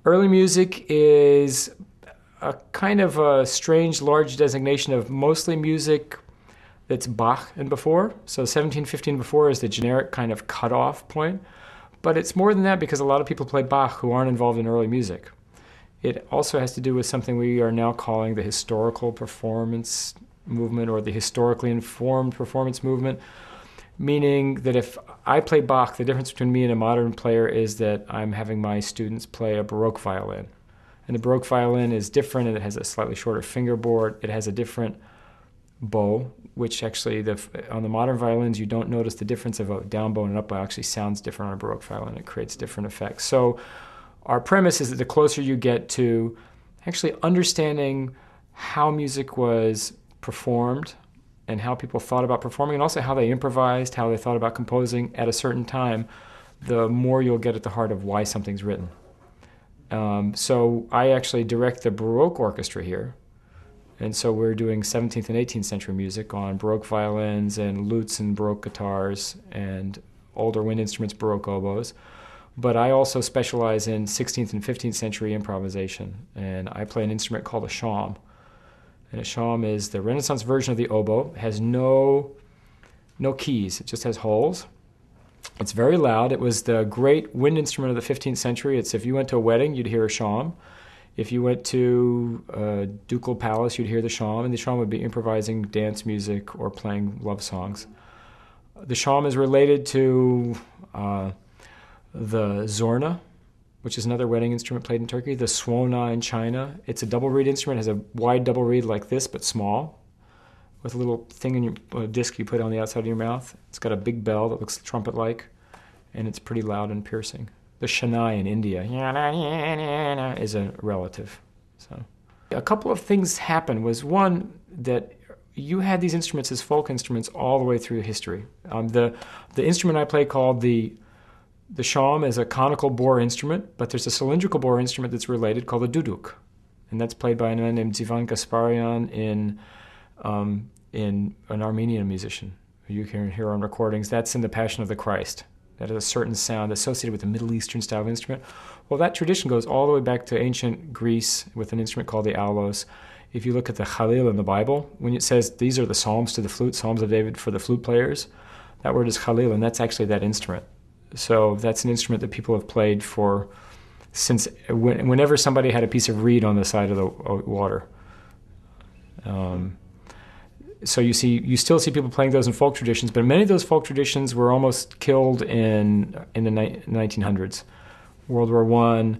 Early music is a kind of a strange, large designation of mostly music that's Bach and before. So 1715 before is the generic kind of cutoff point. But it's more than that because a lot of people play Bach who aren't involved in early music. It also has to do with something we are now calling the historical performance movement or the historically informed performance movement, meaning that if I play Bach, the difference between me and a modern player is that I'm having my students play a Baroque violin. And the Baroque violin is different, and it has a slightly shorter fingerboard. It has a different bow, which actually, on the modern violins, you don't notice the difference of a down bow and an up bow. It actually sounds different on a Baroque violin. It creates different effects. So our premise is that the closer you get to actually understanding how music was performed and how people thought about performing, and also how they improvised, how they thought about composing at a certain time, the more you'll get at the heart of why something's written. So I actually direct the Baroque Orchestra here, and so we're doing 17th and 18th century music on Baroque violins and lutes and Baroque guitars and older wind instruments, Baroque oboes. But I also specialize in 16th and 15th century improvisation, and I play an instrument called a shawm. And a shawm is the Renaissance version of the oboe. It has no keys. It just has holes. It's very loud. It was the great wind instrument of the 15th century. It's if you went to a wedding, you'd hear a shawm. If you went to a ducal palace, you'd hear the shawm, and the shawm would be improvising dance music or playing love songs. The shawm is related to the zorna, which is another wedding instrument played in Turkey, the swona in China. It's a double reed instrument. It has a wide double reed like this, but small, with a little thing in your disc you put on the outside of your mouth. It's got a big bell that looks trumpet-like, and it's pretty loud and piercing. The Shehnai in India is a relative. So, a couple of things happened. Was one, that you had these instruments as folk instruments all the way through history. The instrument I play called the shawm is a conical bore instrument, but there's a cylindrical bore instrument that's related called the duduk, and that's played by a man named Zivan Gasparyan in an Armenian musician who you can hear on recordings. That's in the Passion of the Christ. That is a certain sound associated with the Middle Eastern style of instrument. Well, that tradition goes all the way back to ancient Greece with an instrument called the aulos. If you look at the Khalil in the Bible, when it says these are the psalms to the flute, Psalms of David for the flute players, that word is Khalil, and that's actually that instrument. So that's an instrument that people have played for since whenever somebody had a piece of reed on the side of the water. So you still see people playing those in folk traditions, but many of those folk traditions were almost killed in the 1900s. World War I.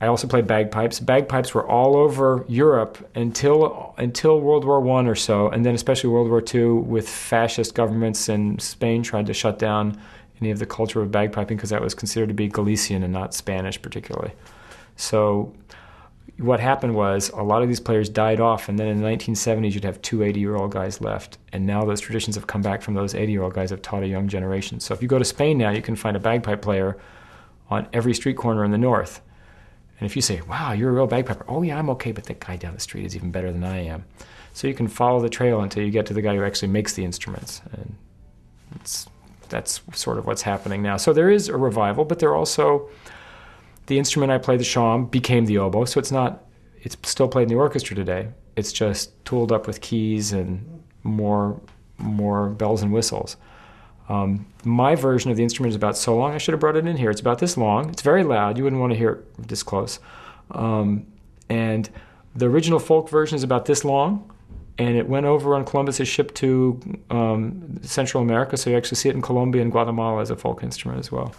I also played bagpipes. Bagpipes were all over Europe until World War I or so, and then especially World War II, with fascist governments in Spain tried to shut down any of the culture of bagpiping because that was considered to be Galician and not Spanish particularly. So what happened was a lot of these players died off, and then in the 1970s you'd have two 80-year-old guys left, and now those traditions have come back from those 80-year-old guys have taught a young generation. So if you go to Spain now, you can find a bagpipe player on every street corner in the north. And if you say, wow, you're a real bagpiper, oh yeah, I'm okay, but that guy down the street is even better than I am. So you can follow the trail until you get to the guy who actually makes the instruments. And that's sort of what's happening now. So there is a revival, but there also, the instrument I play, the shawm, became the oboe. So it's still played in the orchestra today. It's just tooled up with keys and more bells and whistles. My version of the instrument is about so long. I should have brought it in here. It's about this long. It's very loud. You wouldn't want to hear it this close. And the original folk version is about this long, and it went over on Columbus's ship to Central America, so you actually see it in Colombia and Guatemala as a folk instrument as well.